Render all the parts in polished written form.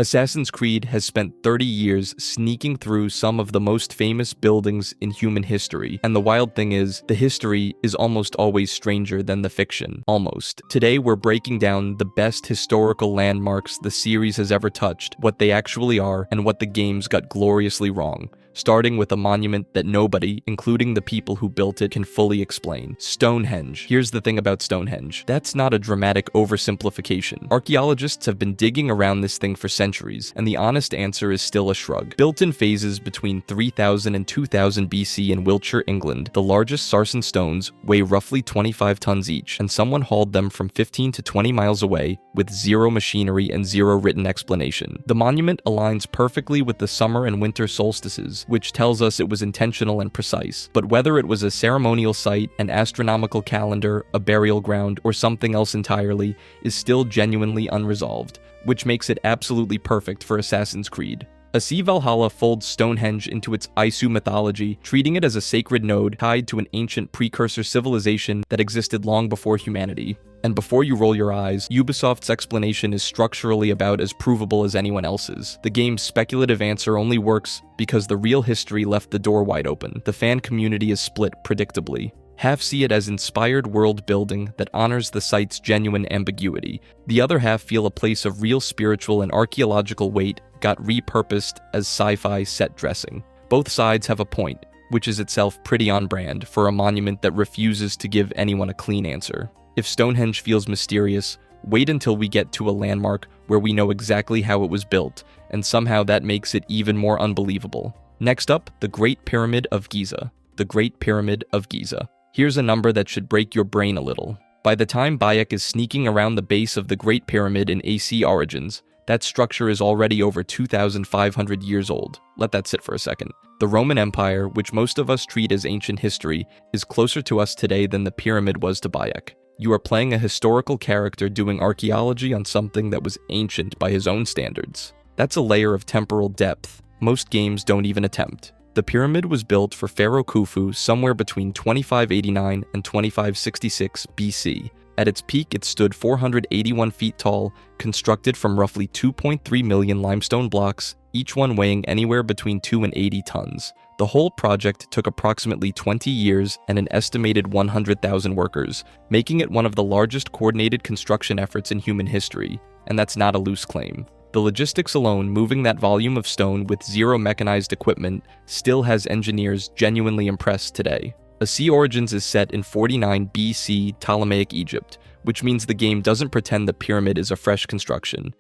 Assassin's Creed has spent 30 years sneaking through some of the most famous buildings in human history, and the wild thing is, the history is almost always stranger than the fiction. Almost. Today we're breaking down the best historical landmarks the series has ever touched, what they actually are, and what the games got gloriously wrong. Starting with a monument that nobody, including the people who built it, can fully explain. Stonehenge. Here's the thing about Stonehenge. That's not a dramatic oversimplification. Archaeologists have been digging around this thing for centuries, and the honest answer is still a shrug. Built in phases between 3000 and 2000 BC in Wiltshire, England, the largest sarsen stones weigh roughly 25 tons each, and someone hauled them from 15 to 20 miles away with zero machinery and zero written explanation. The monument aligns perfectly with the summer and winter solstices, which tells us it was intentional and precise. But whether it was a ceremonial site, an astronomical calendar, a burial ground, or something else entirely, is still genuinely unresolved, which makes it absolutely perfect for Assassin's Creed. Asciii Valhalla folds Stonehenge into its Isu mythology, treating it as a sacred node tied to an ancient precursor civilization that existed long before humanity. And before you roll your eyes, Ubisoft's explanation is structurally about as provable as anyone else's. The game's speculative answer only works because the real history left the door wide open. The fan community is split predictably. Half see it as inspired world building that honors the site's genuine ambiguity. The other half feel a place of real spiritual and archaeological weight got repurposed as sci-fi set dressing. Both sides have a point, which is itself pretty on brand for a monument that refuses to give anyone a clean answer. If Stonehenge feels mysterious, wait until we get to a landmark where we know exactly how it was built, and somehow that makes it even more unbelievable. Next up, the Great Pyramid of Giza. The Great Pyramid of Giza. Here's a number that should break your brain a little. By the time Bayek is sneaking around the base of the Great Pyramid in AC Origins, that structure is already over 2,500 years old. Let that sit for a second. The Roman Empire, which most of us treat as ancient history, is closer to us today than the pyramid was to Bayek. You are playing a historical character doing archaeology on something that was ancient by his own standards. That's a layer of temporal depth most games don't even attempt. The pyramid was built for Pharaoh Khufu somewhere between 2589 and 2566 BC. At its peak, it stood 481 feet tall, constructed from roughly 2.3 million limestone blocks, each one weighing anywhere between 2 and 80 tons. The whole project took approximately 20 years and an estimated 100,000 workers, making it one of the largest coordinated construction efforts in human history, and that's not a loose claim. The logistics alone, moving that volume of stone with zero mechanized equipment, still has engineers genuinely impressed today. Asciii Origins is set in 49 BC Ptolemaic Egypt, which means the game doesn't pretend the pyramid is a fresh construction.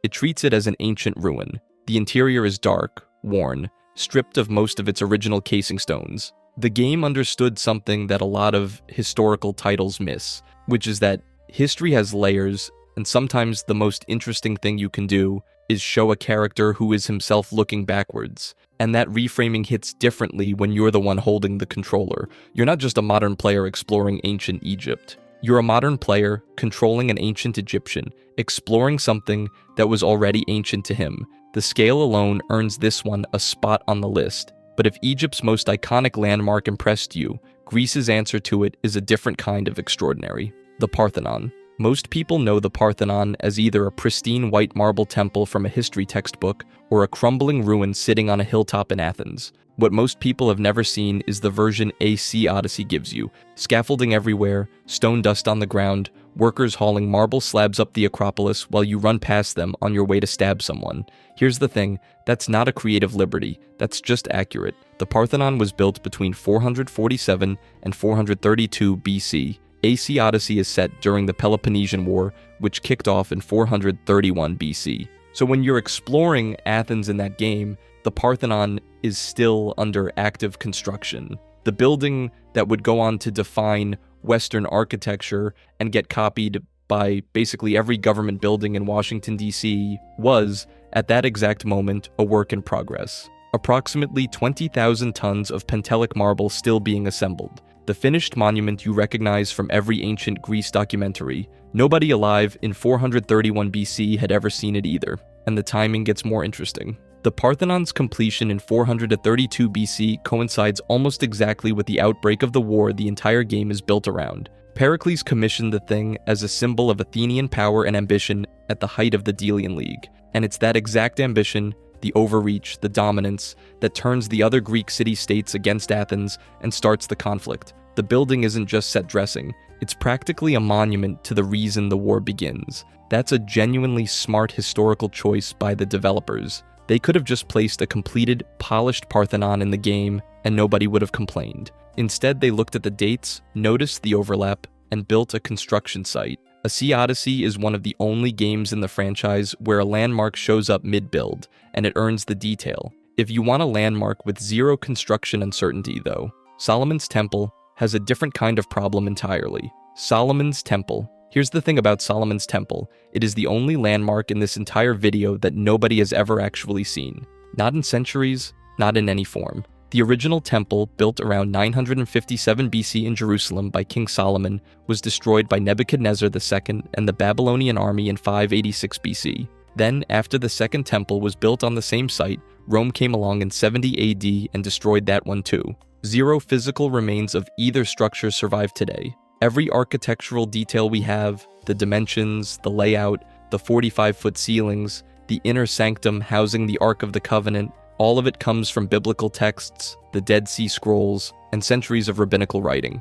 It treats it as an ancient ruin. The interior is dark, worn, stripped of most of its original casing stones. The game understood something that a lot of historical titles miss, which is that history has layers, and sometimes the most interesting thing you can do is show a character who is himself looking backwards. And that reframing hits differently when you're the one holding the controller. You're not just a modern player exploring ancient Egypt. You're a modern player controlling an ancient Egyptian, exploring something that was already ancient to him. The scale alone earns this one a spot on the list. But if Egypt's most iconic landmark impressed you, Greece's answer to it is a different kind of extraordinary. The Parthenon. Most people know the Parthenon as either a pristine white marble temple from a history textbook or a crumbling ruin sitting on a hilltop in Athens. What most people have never seen is the version AC Odyssey gives you. Scaffolding everywhere, stone dust on the ground, workers hauling marble slabs up the Acropolis while you run past them on your way to stab someone. Here's the thing, that's not a creative liberty, that's just accurate. The Parthenon was built between 447 and 432 BC. AC Odyssey is set during the Peloponnesian War, which kicked off in 431 BC. So when you're exploring Athens in that game, the Parthenon is still under active construction. The building that would go on to define Western architecture and get copied by basically every government building in Washington, D.C. was, at that exact moment, a work in progress. Approximately 20,000 tons of Pentelic marble still being assembled. The finished monument you recognize from every ancient Greece documentary. Nobody alive in 431 BC had ever seen it either, and the timing gets more interesting. The Parthenon's completion in 432 BC coincides almost exactly with the outbreak of the war the entire game is built around. Pericles commissioned the thing as a symbol of Athenian power and ambition at the height of the Delian League, And it's that exact ambition, the overreach, the dominance, that turns the other Greek city-states against Athens and starts the conflict. The building isn't just set dressing, it's practically a monument to the reason the war begins. That's a genuinely smart historical choice by the developers. They could have just placed a completed, polished Parthenon in the game, and nobody would have complained. Instead, they looked at the dates, noticed the overlap, and built a construction site. A Sea Odyssey is one of the only games in the franchise where a landmark shows up mid-build, and it earns the detail. If you want a landmark with zero construction uncertainty, though, Solomon's Temple has a different kind of problem entirely. Solomon's Temple. Here's the thing about Solomon's Temple. It is the only landmark in this entire video that nobody has ever actually seen. Not in centuries, not in any form. The original temple, built around 957 BC in Jerusalem by King Solomon, was destroyed by Nebuchadnezzar II and the Babylonian army in 586 BC. Then, after the second temple was built on the same site, Rome came along in 70 AD and destroyed that one too. Zero physical remains of either structure survive today. Every architectural detail we have, the dimensions, the layout, the 45-foot ceilings, the inner sanctum housing the Ark of the Covenant, all of it comes from biblical texts, the Dead Sea Scrolls, and centuries of rabbinical writing.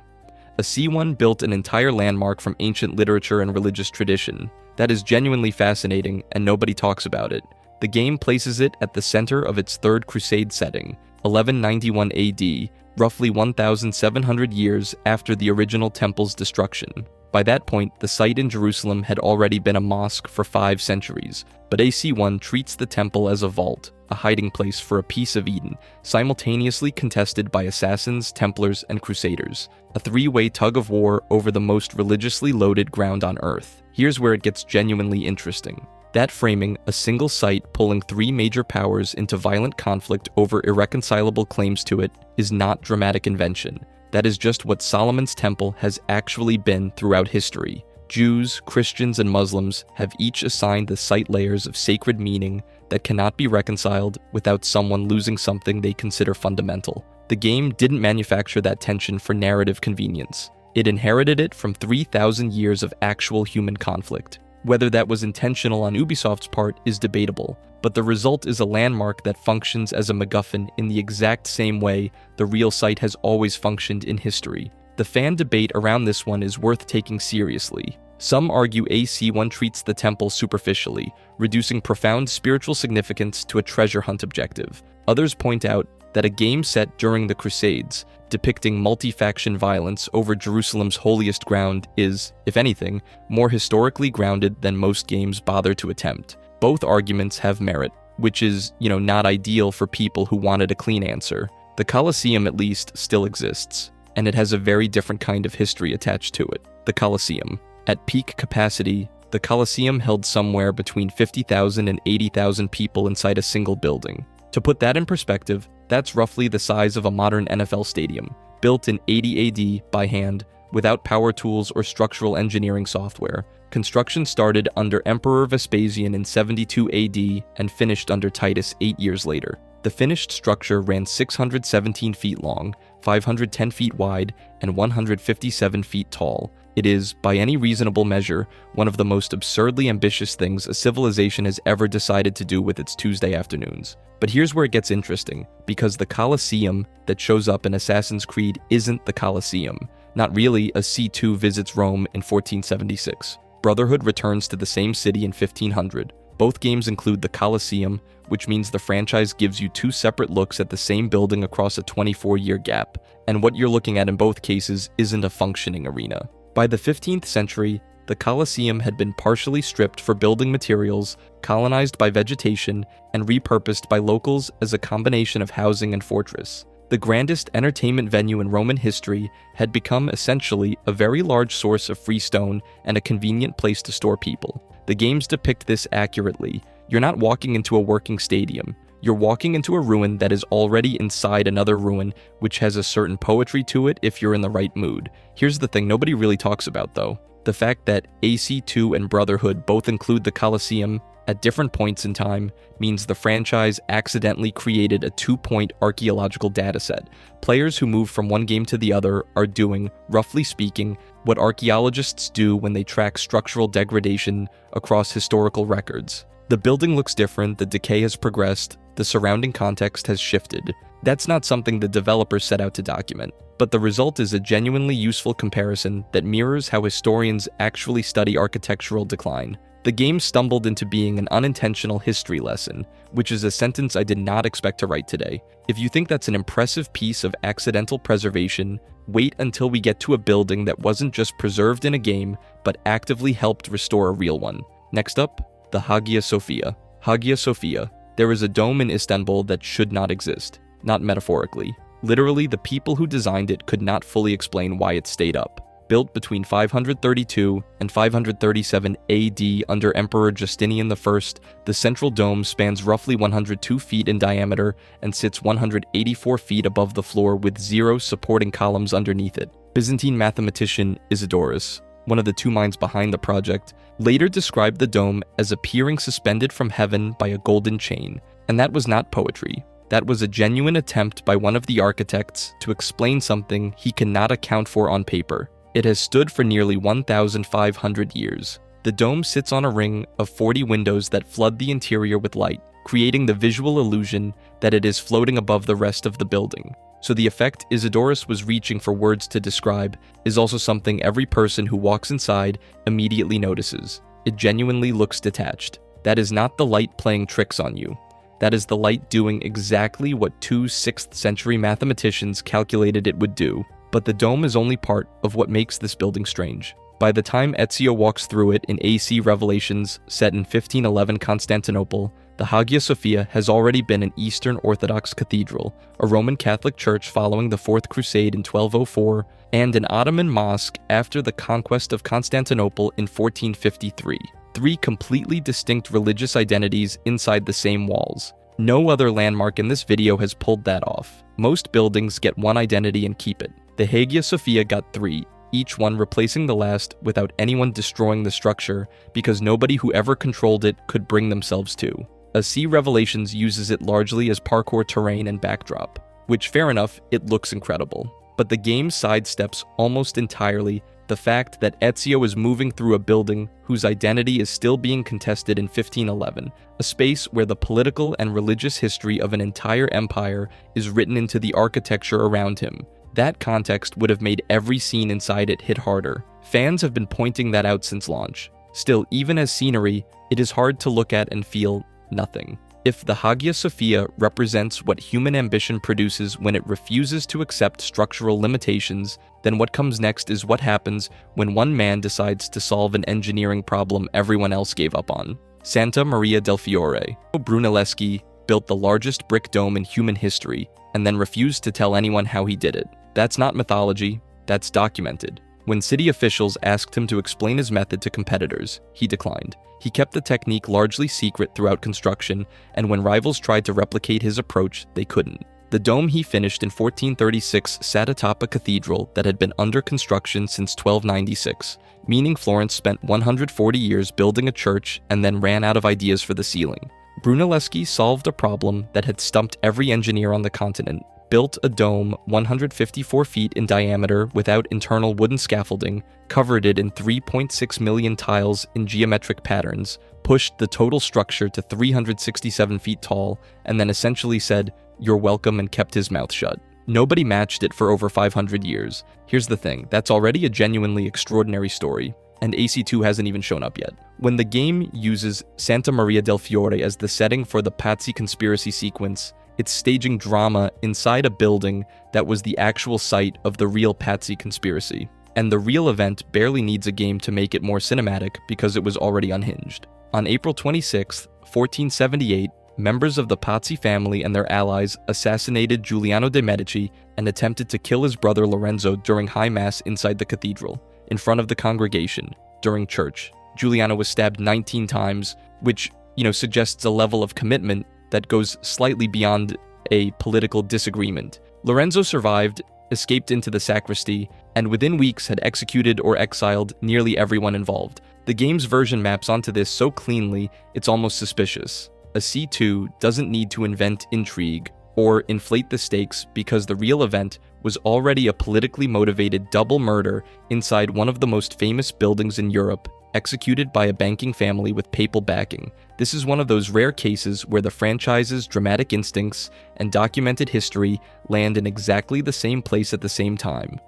A C1 built an entire landmark from ancient literature and religious tradition. That is genuinely fascinating, and nobody talks about it. The game places it at the center of its Third Crusade setting, 1191 AD, roughly 1,700 years after the original temple's destruction. By that point, the site in Jerusalem had already been a mosque for 5 centuries, but AC1 treats the temple as a vault, a hiding place for a piece of Eden, simultaneously contested by assassins, Templars, and Crusaders. A 3-way tug-of-war over the most religiously loaded ground on Earth. Here's where it gets genuinely interesting. That framing, a single site pulling 3 major powers into violent conflict over irreconcilable claims to it, is not dramatic invention. That is just what Solomon's Temple has actually been throughout history. Jews, Christians, and Muslims have each assigned the site layers of sacred meaning that cannot be reconciled without someone losing something they consider fundamental. The game didn't manufacture that tension for narrative convenience. It inherited it from 3,000 years of actual human conflict. Whether that was intentional on Ubisoft's part is debatable, but the result is a landmark that functions as a MacGuffin in the exact same way the real site has always functioned in history. The fan debate around this one is worth taking seriously. Some argue AC1 treats the temple superficially, reducing profound spiritual significance to a treasure hunt objective. Others point out that a game set during the Crusades, depicting multi-faction violence over Jerusalem's holiest ground is, if anything, more historically grounded than most games bother to attempt. Both arguments have merit, which is, not ideal for people who wanted a clean answer. The Colosseum, at least, still exists, and it has a very different kind of history attached to it. The Colosseum. At peak capacity, the Colosseum held somewhere between 50,000 and 80,000 people inside a single building. To put that in perspective, that's roughly the size of a modern NFL stadium, built in 80 AD by hand, without power tools or structural engineering software. Construction started under Emperor Vespasian in 72 AD and finished under Titus 8 years later. The finished structure ran 617 feet long, 510 feet wide, and 157 feet tall. It is, by any reasonable measure, one of the most absurdly ambitious things a civilization has ever decided to do with its Tuesday afternoons. But here's where it gets interesting, because the Colosseum that shows up in Assassin's Creed isn't the Colosseum. Not really. A C2 visits Rome in 1476. Brotherhood returns to the same city in 1500. Both games include the Colosseum, which means the franchise gives you 2 separate looks at the same building across a 24-year gap, and what you're looking at in both cases isn't a functioning arena. By the 15th century, the Colosseum had been partially stripped for building materials, colonized by vegetation, and repurposed by locals as a combination of housing and fortress. The grandest entertainment venue in Roman history had become essentially a very large source of free stone and a convenient place to store people. The games depict this accurately. You're not walking into a working stadium. You're walking into a ruin that is already inside another ruin, which has a certain poetry to it if you're in the right mood. Here's the thing nobody really talks about though. The fact that AC2 and Brotherhood both include the Colosseum at different points in time means the franchise accidentally created a 2-point archaeological dataset. Players who move from one game to the other are doing, roughly speaking, what archaeologists do when they track structural degradation across historical records. The building looks different, the decay has progressed, the surrounding context has shifted. That's not something the developers set out to document, but the result is a genuinely useful comparison that mirrors how historians actually study architectural decline. The game stumbled into being an unintentional history lesson, which is a sentence I did not expect to write today. If you think that's an impressive piece of accidental preservation, wait until we get to a building that wasn't just preserved in a game, but actively helped restore a real one. Next up, the Hagia Sophia. Hagia Sophia. There is a dome in Istanbul that should not exist. Not metaphorically. Literally, the people who designed it could not fully explain why it stayed up. Built between 532 and 537 AD under Emperor Justinian I, the central dome spans roughly 102 feet in diameter and sits 184 feet above the floor with 0 supporting columns underneath it. Byzantine mathematician Isidorus, one of the 2 minds behind the project, later described the dome as appearing suspended from heaven by a golden chain, and that was not poetry. That was a genuine attempt by one of the architects to explain something he cannot account for on paper. It has stood for nearly 1,500 years. The dome sits on a ring of 40 windows that flood the interior with light, creating the visual illusion that it is floating above the rest of the building. So the effect Isidorus was reaching for words to describe is also something every person who walks inside immediately notices. It genuinely looks detached. That is not the light playing tricks on you. That is the light doing exactly what 2 6th century mathematicians calculated it would do. But the dome is only part of what makes this building strange. By the time Ezio walks through it in AC Revelations set in 1511 Constantinople, the Hagia Sophia has already been an Eastern Orthodox cathedral, a Roman Catholic church following the Fourth Crusade in 1204, and an Ottoman mosque after the conquest of Constantinople in 1453. 3 completely distinct religious identities inside the same walls. No other landmark in this video has pulled that off. Most buildings get one identity and keep it. The Hagia Sophia got 3, each one replacing the last without anyone destroying the structure because nobody who ever controlled it could bring themselves to. AC Revelations uses it largely as parkour terrain and backdrop, which fair enough, it looks incredible. But the game sidesteps almost entirely the fact that Ezio is moving through a building whose identity is still being contested in 1511, a space where the political and religious history of an entire empire is written into the architecture around him. That context would have made every scene inside it hit harder. Fans have been pointing that out since launch. Still, even as scenery, it is hard to look at and feel nothing. If the Hagia Sophia represents what human ambition produces when it refuses to accept structural limitations, then what comes next is what happens when one man decides to solve an engineering problem everyone else gave up on. Santa Maria del Fiore. Brunelleschi built the largest brick dome in human history, and then refused to tell anyone how he did it. That's not mythology, that's documented. When city officials asked him to explain his method to competitors, he declined. He kept the technique largely secret throughout construction, and when rivals tried to replicate his approach, they couldn't. The dome he finished in 1436 sat atop a cathedral that had been under construction since 1296, meaning Florence spent 140 years building a church and then ran out of ideas for the ceiling. Brunelleschi solved a problem that had stumped every engineer on the continent, built a dome 154 feet in diameter without internal wooden scaffolding, covered it in 3.6 million tiles in geometric patterns, pushed the total structure to 367 feet tall, and then essentially said, "You're welcome," and kept his mouth shut. Nobody matched it for over 500 years. Here's the thing, that's already a genuinely extraordinary story, and AC2 hasn't even shown up yet. When the game uses Santa Maria del Fiore as the setting for the Pazzi conspiracy sequence, it's staging drama inside a building that was the actual site of the real Pazzi conspiracy. And the real event barely needs a game to make it more cinematic because it was already unhinged. On April 26, 1478, members of the Pazzi family and their allies assassinated Giuliano de' Medici and attempted to kill his brother Lorenzo during High Mass inside the cathedral, in front of the congregation, during church. Giuliano was stabbed 19 times, which, suggests a level of commitment that goes slightly beyond a political disagreement. Lorenzo survived, escaped into the sacristy, and within weeks had executed or exiled nearly everyone involved. The game's version maps onto this so cleanly, it's almost suspicious. A C2 doesn't need to invent intrigue or inflate the stakes because the real event was already a politically motivated double murder inside one of the most famous buildings in Europe executed by a banking family with papal backing. This is one of those rare cases where the franchise's dramatic instincts and documented history land in exactly the same place at the same time.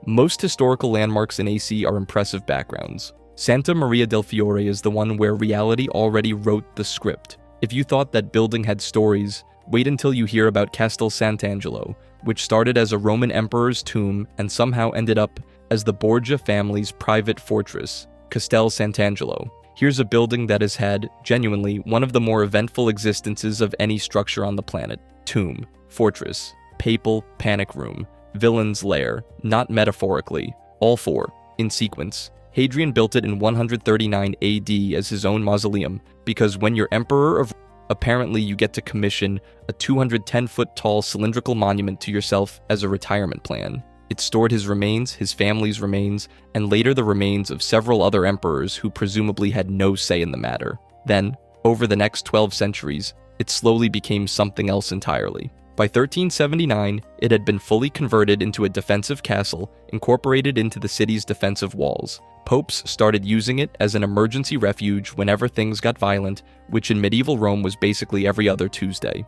Most historical landmarks in AC are impressive backgrounds. Santa Maria del Fiore is the one where reality already wrote the script. If you thought that building had stories, wait until you hear about Castel Sant'Angelo, which started as a Roman emperor's tomb and somehow ended up as the Borgia family's private fortress, Castel Sant'Angelo. Here's a building that has had, genuinely, one of the more eventful existences of any structure on the planet. Tomb, fortress, papal panic room, villain's lair, not metaphorically, all four, in sequence. Hadrian built it in 139 AD as his own mausoleum, because when you're emperor of apparently you get to commission a 210-foot tall cylindrical monument to yourself as a retirement plan. It stored his remains, his family's remains, and later the remains of several other emperors who presumably had no say in the matter. Then, over the next 12 centuries, it slowly became something else entirely. By 1379, it had been fully converted into a defensive castle, incorporated into the city's defensive walls. Popes started using it as an emergency refuge whenever things got violent, which in medieval Rome was basically every other Tuesday.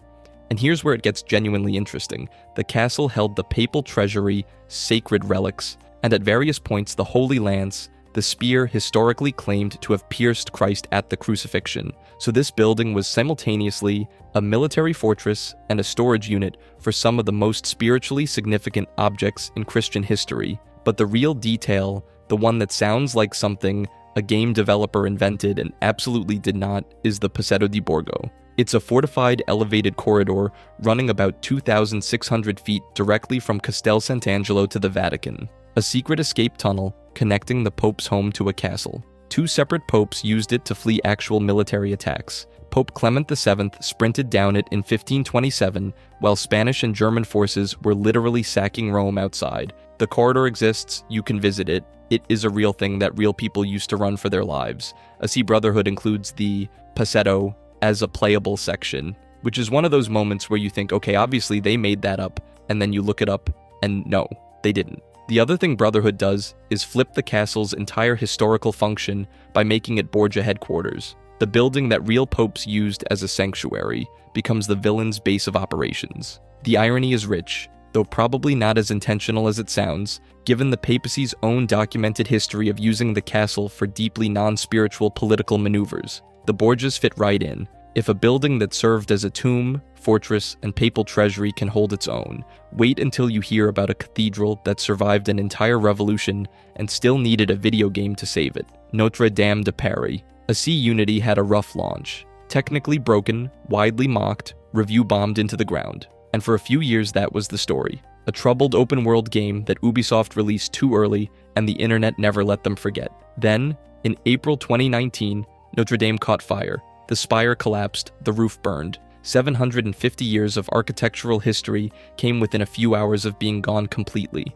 And here's where it gets genuinely interesting. The castle held the papal treasury, sacred relics, and at various points the Holy Lance, the spear historically claimed to have pierced Christ at the crucifixion. So this building was simultaneously a military fortress and a storage unit for some of the most spiritually significant objects in Christian history. But the real detail, the one that sounds like something a game developer invented and absolutely did not, is the Pozzetto di Borgo. It's a fortified, elevated corridor running about 2,600 feet directly from Castel Sant'Angelo to the Vatican, a secret escape tunnel connecting the Pope's home to a castle. Two separate popes used it to flee actual military attacks. Pope Clement VII sprinted down it in 1527, while Spanish and German forces were literally sacking Rome outside. The corridor exists, you can visit it. It is a real thing that real people used to run for their lives. A Sea Brotherhood includes the Pozzetto as a playable section, which is one of those moments where you think, okay, obviously they made that up, and then you look it up, and no, they didn't. The other thing Brotherhood does is flip the castle's entire historical function by making it Borgia headquarters. The building that real popes used as a sanctuary becomes the villain's base of operations. The irony is rich, though probably not as intentional as it sounds, given the papacy's own documented history of using the castle for deeply non-spiritual political maneuvers. The Borgias fit right in. If a building that served as a tomb, fortress, and papal treasury can hold its own, wait until you hear about a cathedral that survived an entire revolution and still needed a video game to save it. Notre Dame de Paris. AC Unity had a rough launch. Technically broken, widely mocked, review bombed into the ground. And for a few years that was the story. A troubled open-world game that Ubisoft released too early and the internet never let them forget. Then, in April 2019, Notre Dame caught fire. The spire collapsed, the roof burned. 750 years of architectural history came within a few hours of being gone completely.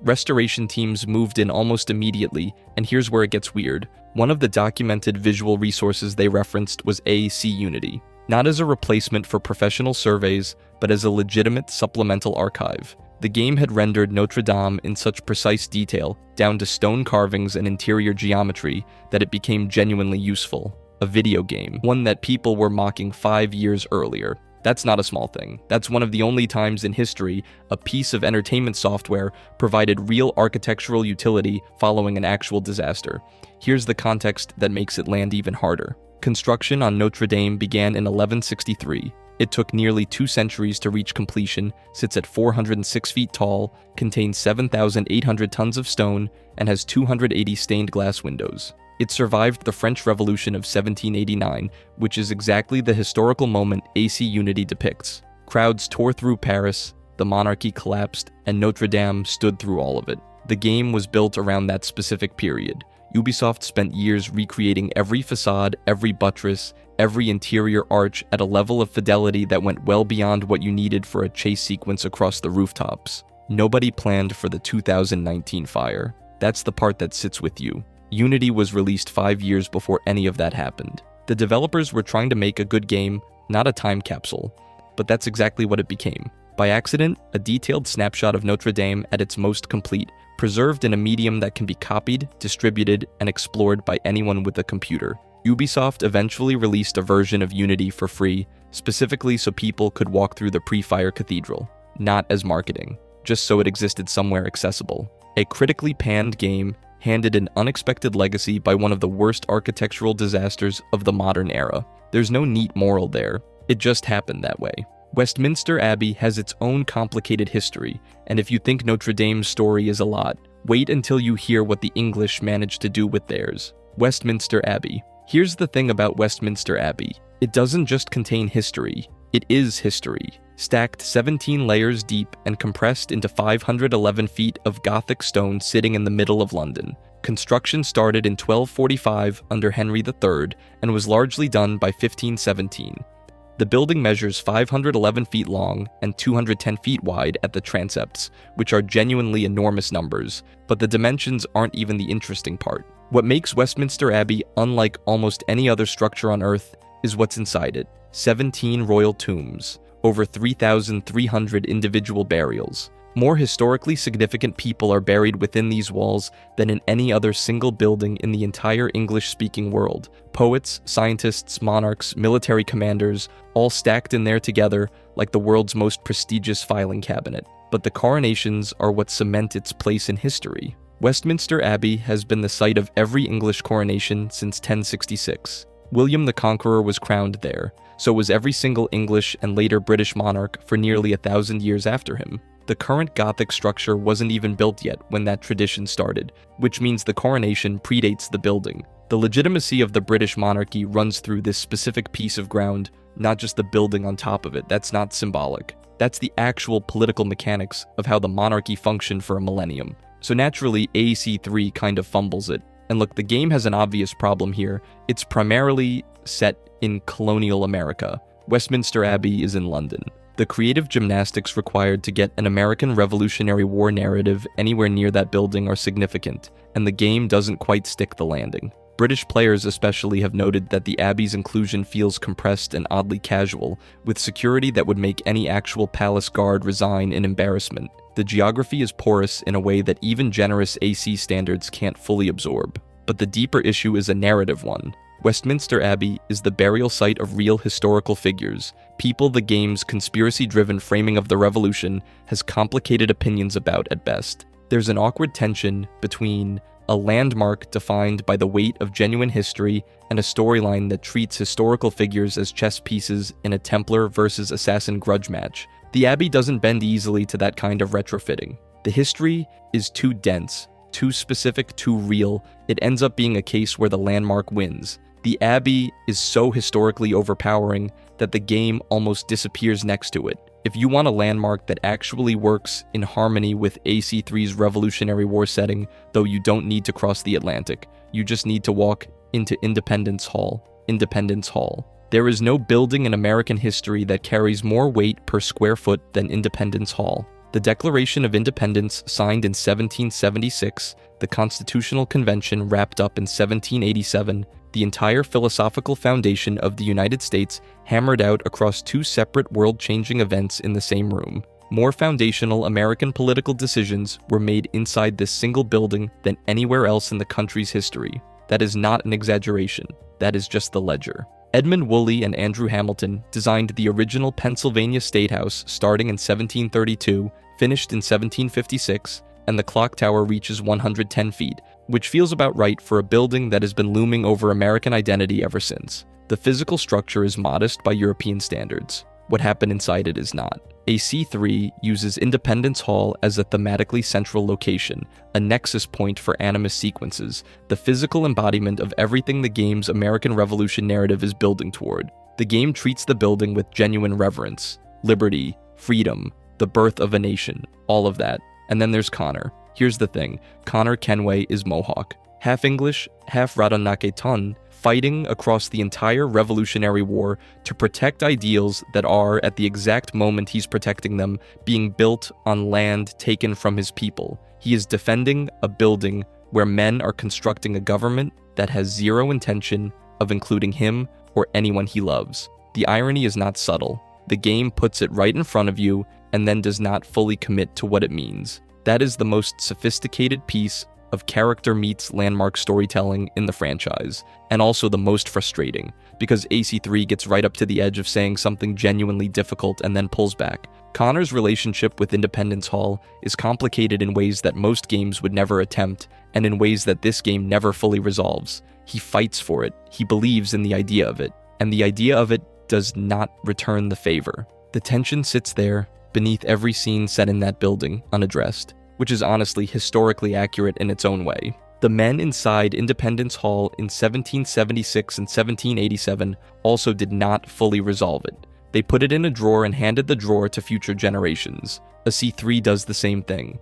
Restoration teams moved in almost immediately, and here's where it gets weird. One of the documented visual resources they referenced was AC Unity, not as a replacement for professional surveys, but as a legitimate supplemental archive. The game had rendered Notre Dame in such precise detail, down to stone carvings and interior geometry, that it became genuinely useful. A video game, one that people were mocking 5 years earlier. That's not a small thing. That's one of the only times in history a piece of entertainment software provided real architectural utility following an actual disaster. Here's the context that makes it land even harder. Construction on Notre Dame began in 1163. It took nearly 2 centuries to reach completion, sits at 406 feet tall, contains 7,800 tons of stone, and has 280 stained glass windows. It survived the French Revolution of 1789, which is exactly the historical moment AC Unity depicts. Crowds tore through Paris, the monarchy collapsed, and Notre Dame stood through all of it. The game was built around that specific period. Ubisoft spent years recreating every facade, every buttress, every interior arch at a level of fidelity that went well beyond what you needed for a chase sequence across the rooftops. Nobody planned for the 2019 fire. That's the part that sits with you. Unity was released 5 years before any of that happened. The developers were trying to make a good game, not a time capsule, but that's exactly what it became. By accident, a detailed snapshot of Notre Dame at its most complete, preserved in a medium that can be copied, distributed, and explored by anyone with a computer. Ubisoft eventually released a version of Unity for free, specifically so people could walk through the pre-fire cathedral. Not as marketing, just so it existed somewhere accessible. A critically panned game handed an unexpected legacy by one of the worst architectural disasters of the modern era. There's no neat moral there, it just happened that way. Westminster Abbey has its own complicated history, and if you think Notre Dame's story is a lot, wait until you hear what the English managed to do with theirs. Westminster Abbey. Here's the thing about Westminster Abbey. It doesn't just contain history, it is history. Stacked 17 layers deep and compressed into 511 feet of Gothic stone sitting in the middle of London. Construction started in 1245 under Henry III and was largely done by 1517. The building measures 511 feet long and 210 feet wide at the transepts, which are genuinely enormous numbers, but the dimensions aren't even the interesting part. What makes Westminster Abbey unlike almost any other structure on Earth is what's inside it. 17 royal tombs, over 3,300 individual burials. More historically significant people are buried within these walls than in any other single building in the entire English-speaking world. Poets, scientists, monarchs, military commanders, all stacked in there together like the world's most prestigious filing cabinet. But the coronations are what cement its place in history. Westminster Abbey has been the site of every English coronation since 1066. William the Conqueror was crowned there, so was every single English and later British monarch for nearly 1,000 years after him. The current Gothic structure wasn't even built yet when that tradition started, which means the coronation predates the building. The legitimacy of the British monarchy runs through this specific piece of ground, not just the building on top of it. That's not symbolic. That's the actual political mechanics of how the monarchy functioned for a millennium. So naturally, AC3 kind of fumbles it. And look, the game has an obvious problem here. It's primarily set in colonial America. Westminster Abbey is in London. The creative gymnastics required to get an American Revolutionary War narrative anywhere near that building are significant, and the game doesn't quite stick the landing. British players especially have noted that the Abbey's inclusion feels compressed and oddly casual, with security that would make any actual palace guard resign in embarrassment. The geography is porous in a way that even generous AC standards can't fully absorb. But the deeper issue is a narrative one. Westminster Abbey is the burial site of real historical figures, people the game's conspiracy-driven framing of the revolution has complicated opinions about at best. There's an awkward tension between a landmark defined by the weight of genuine history and a storyline that treats historical figures as chess pieces in a Templar versus Assassin grudge match. The Abbey doesn't bend easily to that kind of retrofitting. The history is too dense, too specific, too real. It ends up being a case where the landmark wins. The Abbey is so historically overpowering that the game almost disappears next to it. If you want a landmark that actually works in harmony with AC3's Revolutionary War setting, though you don't need to cross the Atlantic, you just need to walk into Independence Hall. Independence Hall. There is no building in American history that carries more weight per square foot than Independence Hall. The Declaration of Independence, signed in 1776, the Constitutional Convention wrapped up in 1787, the entire philosophical foundation of the United States hammered out across two separate world-changing events in the same room. More foundational American political decisions were made inside this single building than anywhere else in the country's history. That is not an exaggeration. That is just the ledger. Edmund Woolley and Andrew Hamilton designed the original Pennsylvania State House starting in 1732, finished in 1756, and the clock tower reaches 110 feet, which feels about right for a building that has been looming over American identity ever since. The physical structure is modest by European standards. What happened inside it is not. AC3 uses Independence Hall as a thematically central location, a nexus point for Animus sequences, the physical embodiment of everything the game's American Revolution narrative is building toward. The game treats the building with genuine reverence. Liberty, freedom, the birth of a nation, all of that. And then there's Connor. Here's the thing, Connor Kenway is Mohawk. Half English, half Radonaq'etan, fighting across the entire Revolutionary War to protect ideals that are, at the exact moment he's protecting them, being built on land taken from his people. He is defending a building where men are constructing a government that has zero intention of including him or anyone he loves. The irony is not subtle. The game puts it right in front of you and then does not fully commit to what it means. That is the most sophisticated piece of character meets landmark storytelling in the franchise, and also the most frustrating, because AC3 gets right up to the edge of saying something genuinely difficult and then pulls back. Connor's relationship with Independence Hall is complicated in ways that most games would never attempt, and in ways that this game never fully resolves. He fights for it, he believes in the idea of it, and the idea of it does not return the favor. The tension sits there, beneath every scene set in that building, unaddressed, which is honestly historically accurate in its own way. The men inside Independence Hall in 1776 and 1787 also did not fully resolve it. They put it in a drawer and handed the drawer to future generations. A C3 does the same thing.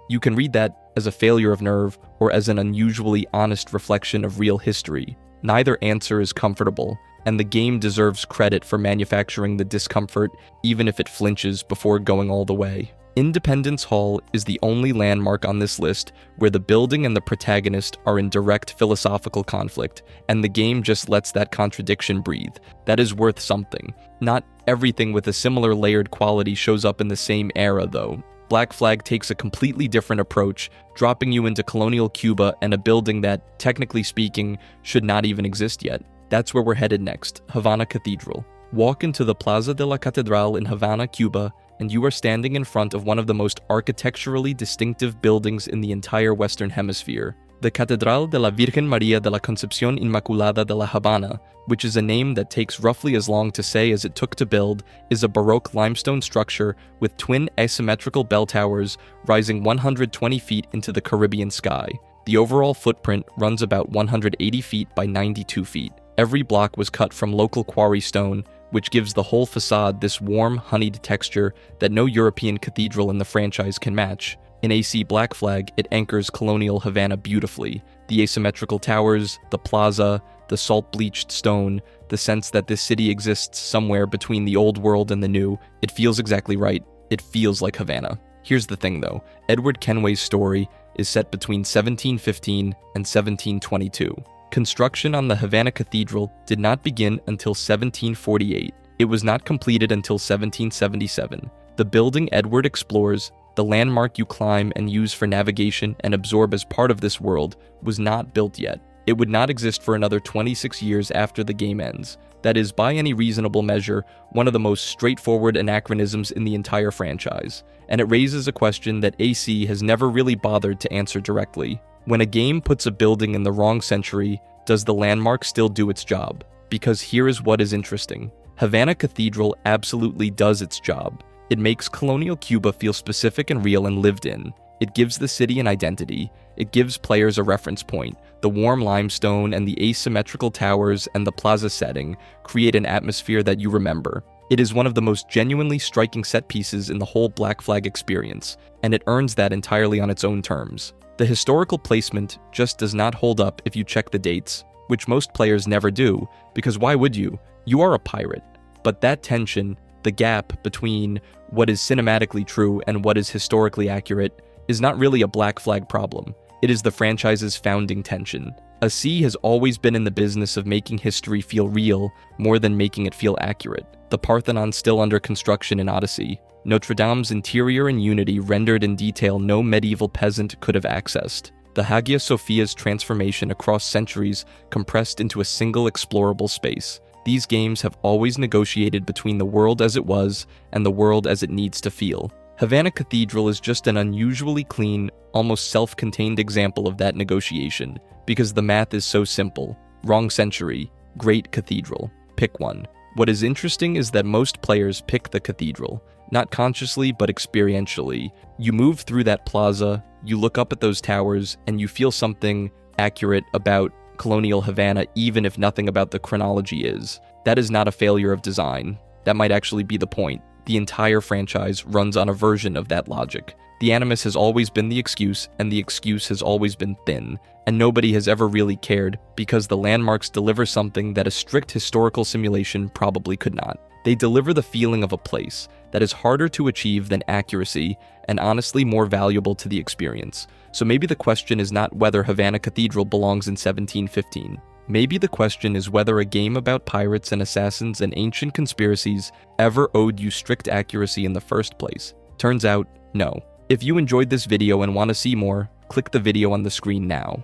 You can read that as a failure of nerve or as an unusually honest reflection of real history. Neither answer is comfortable, and the game deserves credit for manufacturing the discomfort even if it flinches before going all the way. Independence Hall is the only landmark on this list where the building and the protagonist are in direct philosophical conflict, and the game just lets that contradiction breathe. That is worth something. Not everything with a similar layered quality shows up in the same era, though. Black Flag takes a completely different approach, dropping you into colonial Cuba and a building that, technically speaking, should not even exist yet. That's where we're headed next, Havana Cathedral. Walk into the Plaza de la Catedral in Havana, Cuba, and you are standing in front of one of the most architecturally distinctive buildings in the entire Western Hemisphere. The Catedral de la Virgen María de la Concepción Inmaculada de la Habana, which is a name that takes roughly as long to say as it took to build, is a Baroque limestone structure with twin asymmetrical bell towers rising 120 feet into the Caribbean sky. The overall footprint runs about 180 feet by 92 feet. Every block was cut from local quarry stone, which gives the whole facade this warm, honeyed texture that no European cathedral in the franchise can match. In AC Black Flag, it anchors colonial Havana beautifully. The asymmetrical towers, the plaza, the salt-bleached stone, the sense that this city exists somewhere between the old world and the new, it feels exactly right. It feels like Havana. Here's the thing though, Edward Kenway's story is set between 1715 and 1722. Construction on the Havana Cathedral did not begin until 1748. It was not completed until 1777. The building Edward explores, the landmark you climb and use for navigation and absorb as part of this world, was not built yet. It would not exist for another 26 years after the game ends. That is, by any reasonable measure, one of the most straightforward anachronisms in the entire franchise, and it raises a question that AC has never really bothered to answer directly. When a game puts a building in the wrong century, does the landmark still do its job? Because here is what is interesting. Havana Cathedral absolutely does its job. It makes colonial Cuba feel specific and real and lived in. It gives the city an identity. It gives players a reference point. The warm limestone and the asymmetrical towers and the plaza setting create an atmosphere that you remember. It is one of the most genuinely striking set pieces in the whole Black Flag experience, and it earns that entirely on its own terms. The historical placement just does not hold up if you check the dates, which most players never do, because why would you? You are a pirate. But that tension, the gap between what is cinematically true and what is historically accurate, is not really a Black Flag problem. It is the franchise's founding tension. AC has always been in the business of making history feel real more than making it feel accurate. The Parthenon still under construction in Odyssey. Notre Dame's interior and unity rendered in detail no medieval peasant could have accessed. The Hagia Sophia's transformation across centuries compressed into a single explorable space. These games have always negotiated between the world as it was and the world as it needs to feel. Havana Cathedral is just an unusually clean, almost self-contained example of that negotiation, because the math is so simple. Wrong century, great cathedral. Pick one. What is interesting is that most players pick the cathedral. Not consciously, but experientially. You move through that plaza, you look up at those towers, and you feel something accurate about colonial Havana, even if nothing about the chronology is. That is not a failure of design. That might actually be the point. The entire franchise runs on a version of that logic. The animus has always been the excuse, and the excuse has always been thin, and nobody has ever really cared, because the landmarks deliver something that a strict historical simulation probably could not. They deliver the feeling of a place that is harder to achieve than accuracy, and honestly more valuable to the experience. So maybe the question is not whether Havana Cathedral belongs in 1715. Maybe the question is whether a game about pirates and assassins and ancient conspiracies ever owed you strict accuracy in the first place. Turns out, no. If you enjoyed this video and want to see more, click the video on the screen now.